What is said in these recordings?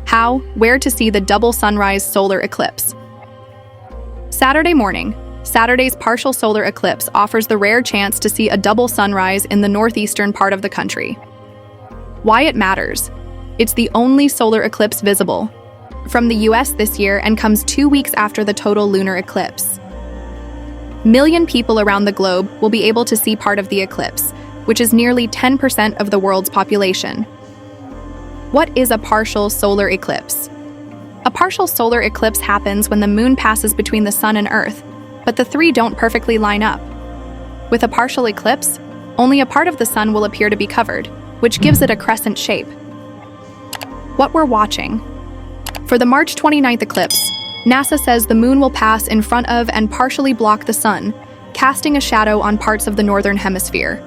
How? Where to see the double sunrise solar eclipse. Saturday morning. Saturday's partial solar eclipse offers the rare chance to see a double sunrise in the northeastern part of the country. Why it matters. It's the only solar eclipse visible from the US this year and comes 2 weeks after the total lunar eclipse. Million people around the globe will be able to see part of the eclipse, which is nearly 10% of the world's population. What is a partial solar eclipse? A partial solar eclipse happens when the moon passes between the sun and Earth, but the three don't perfectly line up. With a partial eclipse, only a part of the sun will appear to be covered, which gives it a crescent shape. What we're watching. For the March 29th eclipse, NASA says the moon will pass in front of and partially block the sun, casting a shadow on parts of the Northern Hemisphere.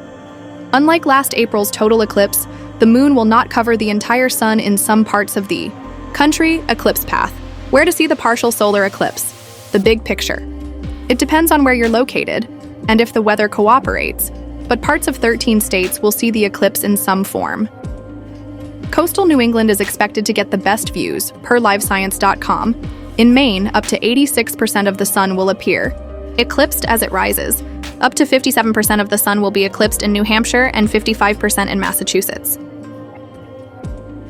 Unlike last April's total eclipse, the moon will not cover the entire sun in some parts of the country. Eclipse path. Where to see the partial solar eclipse. The big picture. It depends on where you're located and if the weather cooperates, but parts of 13 states will see the eclipse in some form. Coastal New England is expected to get the best views, per livescience.com. In Maine, up to 86% of the sun will appear eclipsed as it rises. Up to 57% of the sun will be eclipsed in New Hampshire and 55% in Massachusetts.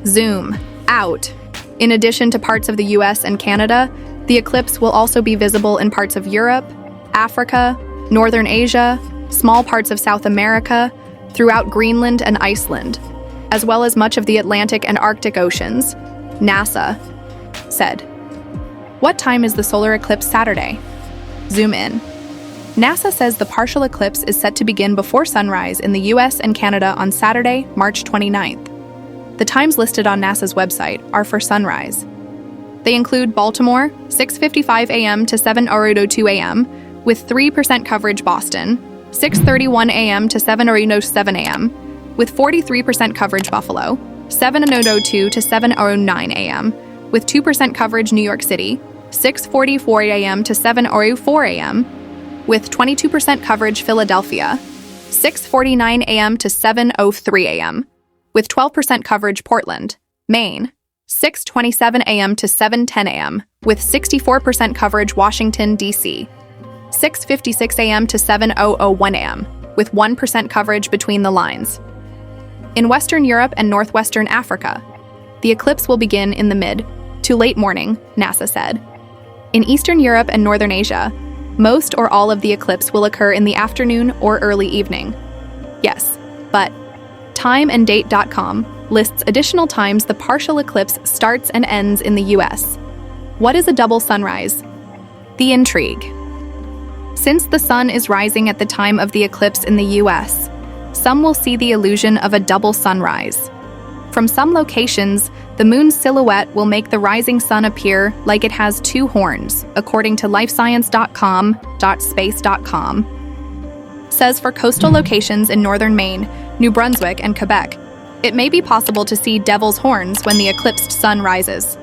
Zoom out. In addition to parts of the US and Canada, the eclipse will also be visible in parts of Europe, Africa, Northern Asia, small parts of South America, throughout Greenland and Iceland, as well as much of the Atlantic and Arctic Oceans, NASA said. What time is the solar eclipse Saturday? Zoom in. NASA says the partial eclipse is set to begin before sunrise in the US and Canada on Saturday, March 29th. The times listed on NASA's website are for sunrise. They include Baltimore, 6:55 a.m. to 7:02 a.m., with 3% coverage Boston, 6:31 a.m. to 7:07 a.m., with 43% coverage Buffalo, 7:02 to 7:09 a.m., with 2% coverage New York City, 6:44 a.m. to 7:04 a.m., with 22% coverage Philadelphia, 6:49 a.m. to 7:03 a.m., with 12% coverage Portland, Maine, 6:27 a.m. to 7:10 a.m., with 64% coverage Washington, D.C., 6:56 a.m. to 7:001 a.m., with 1% coverage between the lines. In Western Europe and Northwestern Africa, the eclipse will begin in the mid to late morning, NASA said. In Eastern Europe and Northern Asia, most or all of the eclipse will occur in the afternoon or early evening. Yes, but timeanddate.com lists additional times the partial eclipse starts and ends in the US. What is a double sunrise? The intrigue. Since the sun is rising at the time of the eclipse in the US, some will see the illusion of a double sunrise. From some locations, the moon's silhouette will make the rising sun appear like it has two horns, according to lifescience.com.space.com. Says for coastal locations in northern Maine, New Brunswick, and Quebec, it may be possible to see devil's horns when the eclipsed sun rises.